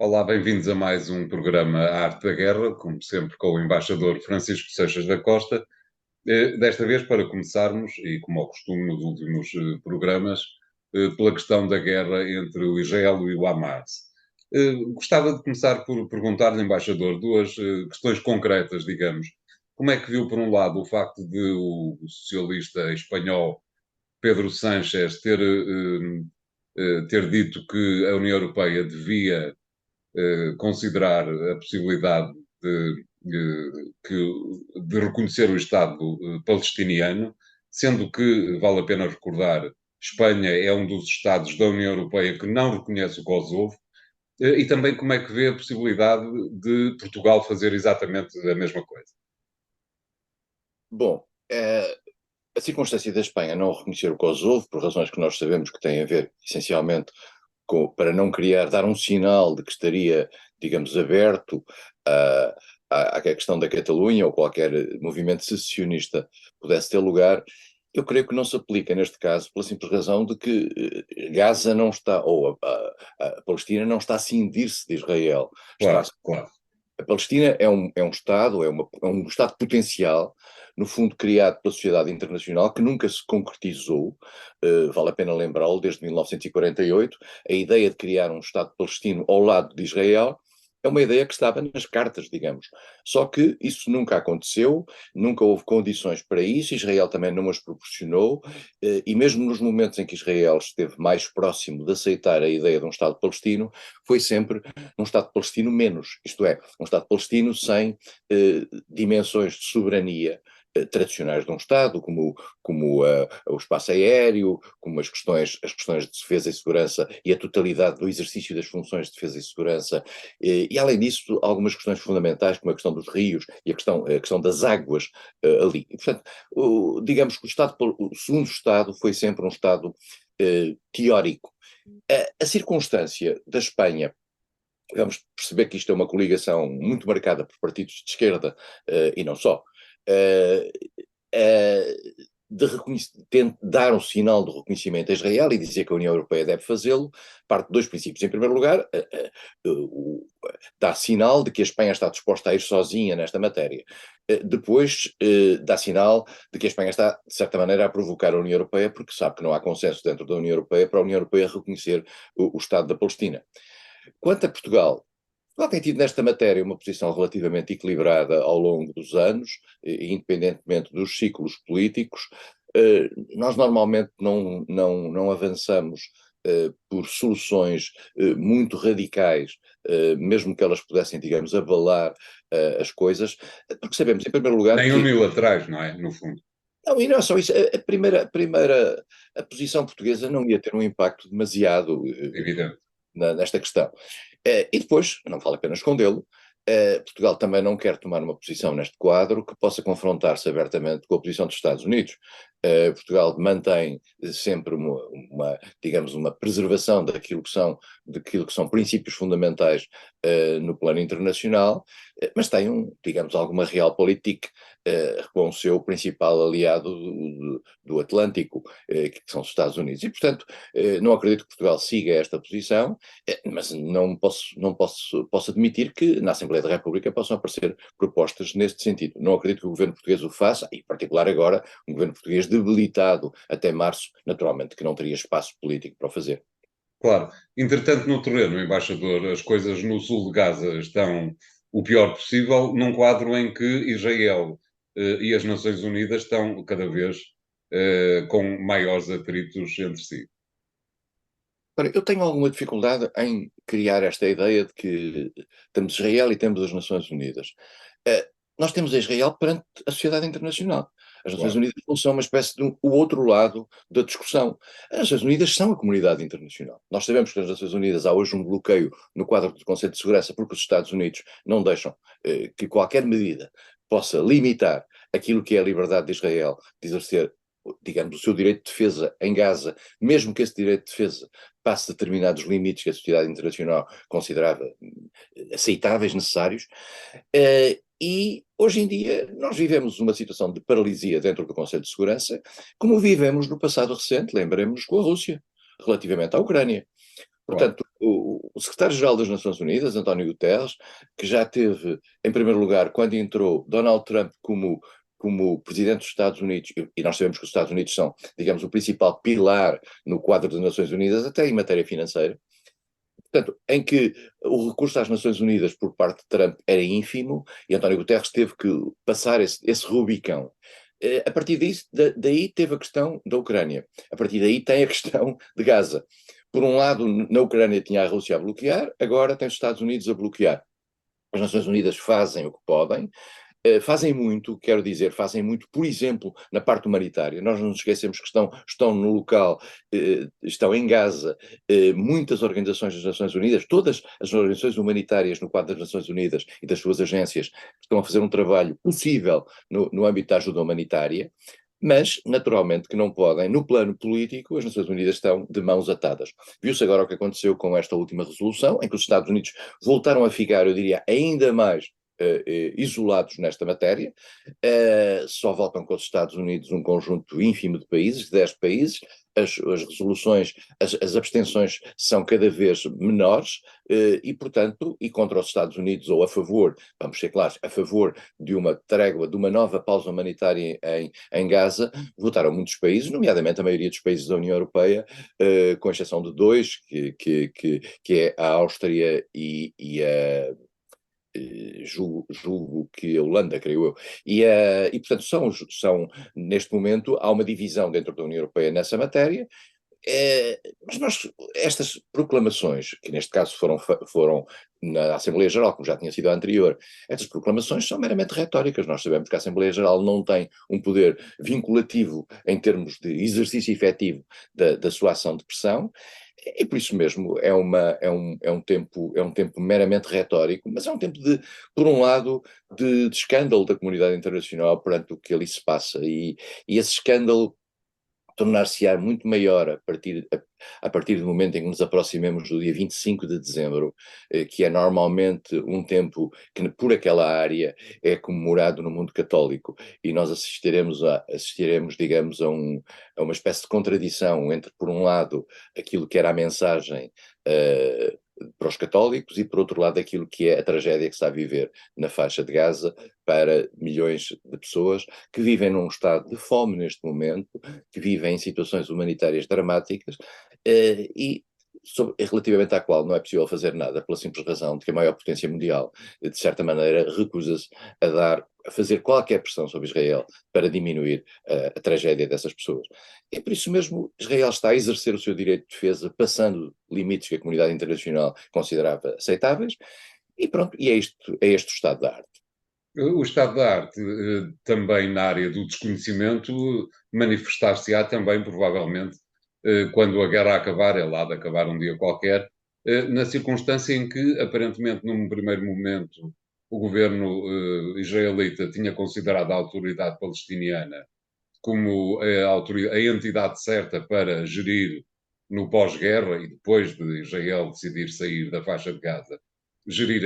Olá, bem-vindos a mais um programa A Arte da Guerra, como sempre com o embaixador Francisco Seixas da Costa. Desta vez para começarmos, e como ao costume nos últimos programas, pela questão da guerra entre o Israel e o Hamas. Gostava de começar por perguntar-lhe, embaixador, duas questões concretas, digamos. Como é que viu, por um lado, o facto de o socialista espanhol Pedro Sánchez ter dito que a União Europeia devia considerar a possibilidade de reconhecer o Estado palestiniano, sendo que, vale a pena recordar, Espanha é um dos Estados da União Europeia que não reconhece o Kosovo, e também como é que vê a possibilidade de Portugal fazer exatamente a mesma coisa. Bom, a circunstância da Espanha não reconhecer o Kosovo, por razões que nós sabemos que têm a ver, essencialmente, para não dar um sinal de que estaria, digamos, aberto à questão da Catalunha ou qualquer movimento secessionista pudesse ter lugar. Eu creio que não se aplica neste caso pela simples razão de que Gaza não está, ou a Palestina não está a cindir-se de Israel. Está. Claro, claro. A Palestina é um Estado, é um Estado potencial, no fundo criado pela sociedade internacional, que nunca se concretizou. Vale a pena lembrá-lo, desde 1948, a ideia de criar um Estado palestino ao lado de Israel é uma ideia que estava nas cartas, digamos. Só que isso nunca aconteceu, nunca houve condições para isso, Israel também não as proporcionou, e mesmo nos momentos em que Israel esteve mais próximo de aceitar a ideia de um Estado palestino, foi sempre um Estado palestino menos, isto é, um Estado palestino sem dimensões de soberania tradicionais de um Estado, como o espaço aéreo, como as questões de defesa e segurança e a totalidade do exercício das funções de defesa e segurança, e além disso, algumas questões fundamentais, como a questão dos rios e a questão das águas ali. E, portanto, digamos que o segundo Estado foi sempre um Estado teórico. A circunstância da Espanha, vamos perceber que isto é uma coligação muito marcada por partidos de esquerda, e não só, uh, uh, dar um sinal de reconhecimento a Israel e dizer que a União Europeia deve fazê-lo, parte de dois princípios. Em primeiro lugar, dá sinal de que a Espanha está disposta a ir sozinha nesta matéria. Depois, dá sinal de que a Espanha está, de certa maneira, a provocar a União Europeia, porque sabe que não há consenso dentro da União Europeia para a União Europeia reconhecer o Estado da Palestina. Quanto a Portugal tem tido nesta matéria uma posição relativamente equilibrada ao longo dos anos, independentemente dos ciclos políticos. Nós normalmente não avançamos por soluções muito radicais, mesmo que elas pudessem, digamos, abalar as coisas, porque sabemos, em primeiro lugar, Nem que. unilaterais, não é? No fundo. Não, e não é só isso, a posição portuguesa não ia ter um impacto demasiado Evidente. nesta questão. E depois, não vale a pena escondê-lo, Portugal também não quer tomar uma posição neste quadro que possa confrontar-se abertamente com a posição dos Estados Unidos. Portugal mantém sempre digamos, uma preservação daquilo que são princípios fundamentais no plano internacional, mas tem, digamos, alguma realpolitik com o seu principal aliado do Atlântico, que são os Estados Unidos. E, portanto, não acredito que Portugal siga esta posição, mas posso admitir que na Assembleia da República possam aparecer propostas neste sentido. Não acredito que o governo português o faça, e em particular agora, um governo português debilitado até março, naturalmente que não teria espaço político para o fazer. Claro. Entretanto, no terreno, embaixador, as coisas no sul de Gaza estão o pior possível, num quadro em que Israel e as Nações Unidas estão cada vez com maiores atritos entre si. Ora, eu tenho alguma dificuldade em criar esta ideia de que temos Israel e temos as Nações Unidas. Nós temos a Israel perante a sociedade internacional. As Nações Claro. Unidas não são uma espécie de o outro lado da discussão. As Nações Unidas são a comunidade internacional. Nós sabemos que nas Nações Unidas há hoje um bloqueio no quadro do Conselho de Segurança porque os Estados Unidos não deixam que qualquer medida possa limitar aquilo que é a liberdade de Israel de exercer, digamos, o seu direito de defesa em Gaza, mesmo que esse direito de defesa passe determinados limites que a sociedade internacional considerava aceitáveis, necessários. E hoje em dia nós vivemos uma situação de paralisia dentro do Conselho de Segurança, como vivemos no passado recente, lembremos, com a Rússia, relativamente à Ucrânia. claro. Portanto, o secretário-geral das Nações Unidas, António Guterres, que já teve, em primeiro lugar, quando entrou Donald Trump como presidente dos Estados Unidos, e nós sabemos que os Estados Unidos são, digamos, o principal pilar no quadro das Nações Unidas, até em matéria financeira, portanto, em que o recurso às Nações Unidas por parte de Trump era ínfimo, e António Guterres teve que passar esse Rubicão. A partir disso, daí teve a questão da Ucrânia. A partir daí tem a questão de Gaza. Por um lado, na Ucrânia tinha a Rússia a bloquear, agora tem os Estados Unidos a bloquear. As Nações Unidas fazem o que podem, fazem muito, quero dizer, fazem muito, por exemplo, na parte humanitária. Nós não nos esquecemos que estão no local, estão em Gaza, muitas organizações das Nações Unidas, todas as organizações humanitárias no quadro das Nações Unidas e das suas agências, estão a fazer um trabalho possível no âmbito da ajuda humanitária, mas, naturalmente, que não podem, no plano político, as Nações Unidas estão de mãos atadas. Viu-se agora o que aconteceu com esta última resolução, em que os Estados Unidos voltaram a ficar, eu diria, ainda mais isolados nesta matéria, só votam com os Estados Unidos um conjunto ínfimo de países, 10 países, as resoluções, as abstenções são cada vez menores e, portanto, e contra os Estados Unidos ou a favor, vamos ser claros, a favor de uma trégua, de uma nova pausa humanitária em Gaza, votaram muitos países, nomeadamente a maioria dos países da União Europeia, com exceção de dois, que é a Áustria e a julgo que a Holanda, creio eu, e portanto neste momento há uma divisão dentro da União Europeia nessa matéria, mas estas proclamações, que neste caso foram na Assembleia Geral, como já tinha sido a anterior, estas proclamações são meramente retóricas. Nós sabemos que a Assembleia Geral não tem um poder vinculativo em termos de exercício efetivo da sua ação de pressão, e por isso mesmo é um tempo meramente retórico, mas é um tempo por um lado, de escândalo da comunidade internacional perante o que ali se passa, e esse escândalo tornar-se-á muito maior a partir do momento em que nos aproximemos do dia 25 de dezembro, que é normalmente um tempo que por aquela área é comemorado no mundo católico, e nós assistiremos, digamos, a uma espécie de contradição entre, por um lado, aquilo que era a mensagem para os católicos e, por outro lado, aquilo que é a tragédia que se está a viver na faixa de Gaza para milhões de pessoas que vivem num estado de fome neste momento, que vivem em situações humanitárias dramáticas e relativamente à qual não é possível fazer nada, pela simples razão de que a maior potência mundial, de certa maneira, recusa-se a fazer qualquer pressão sobre Israel para diminuir a tragédia dessas pessoas. E por isso mesmo Israel está a exercer o seu direito de defesa, passando limites que a comunidade internacional considerava aceitáveis, e pronto, e é este o estado da arte. O estado da arte, também na área do desconhecimento, manifestar-se-á também, provavelmente, quando a guerra acabar, é lá de acabar um dia qualquer, na circunstância em que, aparentemente, num primeiro momento, o governo israelita tinha considerado a autoridade palestiniana como a entidade certa para gerir no pós-guerra e depois de Israel decidir sair da faixa de Gaza, gerir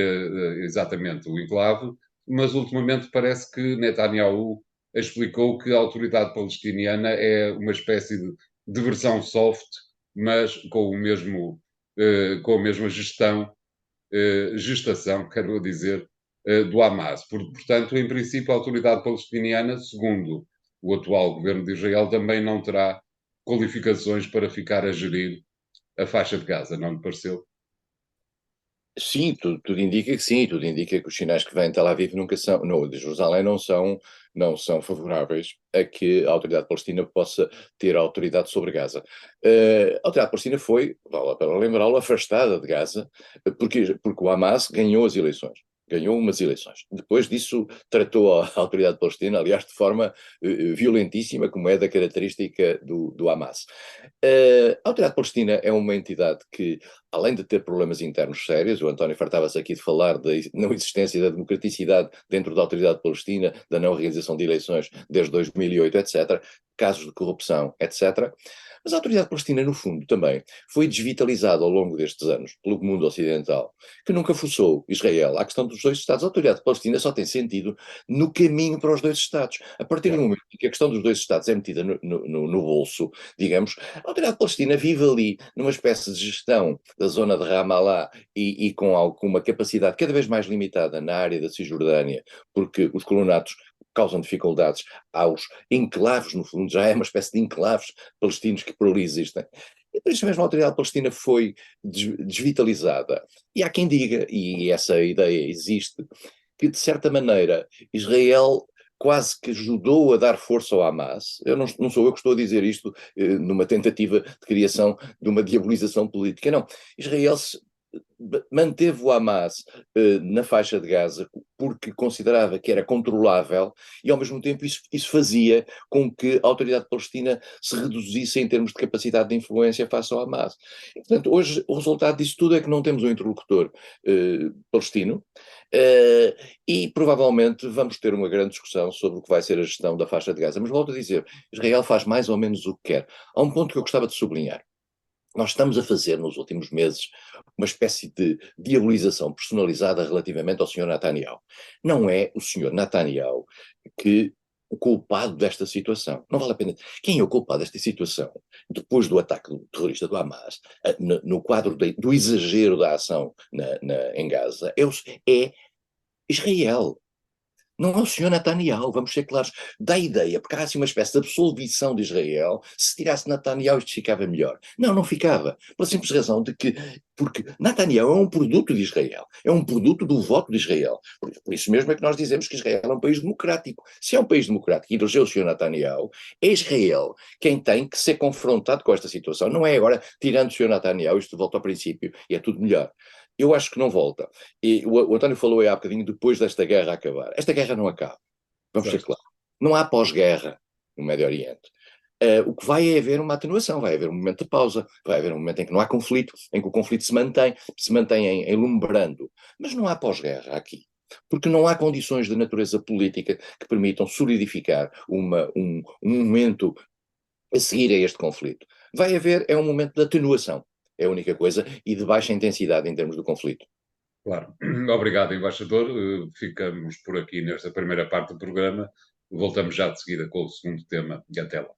exatamente o enclave, mas ultimamente parece que Netanyahu explicou que a autoridade palestiniana é uma espécie de versão soft, mas com o mesmo, com a mesma gestação, quero dizer, do Hamas. Portanto, em princípio, a autoridade palestiniana, segundo o atual governo de Israel, também não terá qualificações para ficar a gerir a faixa de Gaza, não lhe pareceu? Sim, tudo indica que sim, tudo indica que os sinais que vêm de Tel Aviv nunca são, no, de Jerusalém não são favoráveis a que a autoridade palestina possa ter autoridade sobre Gaza. A autoridade palestina foi, para lembrá-lo, afastada de Gaza, porque o Hamas ganhou as eleições. Ganhou umas eleições. Depois disso, tratou a autoridade palestina, aliás, de forma violentíssima, como é da característica do Hamas. A autoridade palestina é uma entidade que, além de ter problemas internos sérios, o António fartava-se aqui de falar da não existência da democraticidade dentro da autoridade palestina, da não realização de eleições desde 2008, etc., casos de corrupção, etc., Mas a autoridade palestina, no fundo, também foi desvitalizada ao longo destes anos pelo mundo ocidental, que nunca forçou Israel à questão dos dois Estados. A autoridade palestina só tem sentido no caminho para os dois Estados. A partir do Claro. momento em que a questão dos dois Estados é metida no bolso, digamos, a autoridade palestina vive ali numa espécie de gestão da zona de Ramallah e com alguma capacidade cada vez mais limitada na área da Cisjordânia, porque os colonatos causam dificuldades aos enclaves, no fundo, já é uma espécie de enclaves palestinos que por ali existem. E por isso mesmo a autoridade palestina foi desvitalizada. E há quem diga, e essa ideia existe, que de certa maneira Israel quase que ajudou a dar força ao Hamas. Eu não sou eu que estou a dizer isto numa tentativa de criação de uma diabolização política, não. Israel manteve o Hamas na faixa de Gaza porque considerava que era controlável e ao mesmo tempo isso fazia com que a autoridade palestina se reduzisse em termos de capacidade de influência face ao Hamas. E, portanto, hoje o resultado disso tudo é que não temos um interlocutor palestino e provavelmente vamos ter uma grande discussão sobre o que vai ser a gestão da faixa de Gaza. Mas volto a dizer, Israel faz mais ou menos o que quer. Há um ponto que eu gostava de sublinhar. Nós estamos a fazer nos últimos meses uma espécie de diabolização personalizada relativamente ao Sr. Netanyahu. Não é o Sr. Netanyahu que o culpado desta situação. Não vale a pena. Quem é o culpado desta situação, depois do ataque terrorista do Hamas, no quadro do exagero da ação em Gaza, é Israel. Não é o senhor Netanyahu, vamos ser claros. Dá ideia, porque há assim uma espécie de absolvição de Israel. Se tirasse Netanyahu isto ficava melhor. Não, não ficava. Pela simples razão de que, porque Netanyahu é um produto de Israel. É um produto do voto de Israel. Por isso mesmo é que nós dizemos que Israel é um país democrático. Se é um país democrático e elegeu o senhor Netanyahu, é Israel quem tem que ser confrontado com esta situação. Não é agora, tirando o senhor Netanyahu, isto volta ao princípio e é tudo melhor. Eu acho que não volta. E o António falou aí há bocadinho depois desta guerra acabar. Esta guerra não acaba. Vamos ser Certo. claros. Não há pós-guerra no Médio Oriente. O que vai é haver uma atenuação, vai haver um momento de pausa, vai haver um momento em que não há conflito, em que o conflito se mantém em lumbrando. Mas não há pós-guerra aqui. Porque não há condições de natureza política que permitam solidificar um momento a seguir a este conflito. Vai haver, é um momento de atenuação. É a única coisa, e de baixa intensidade em termos do conflito. Claro. Obrigado, embaixador. Ficamos por aqui nesta primeira parte do programa. Voltamos já de seguida com o segundo tema e até lá.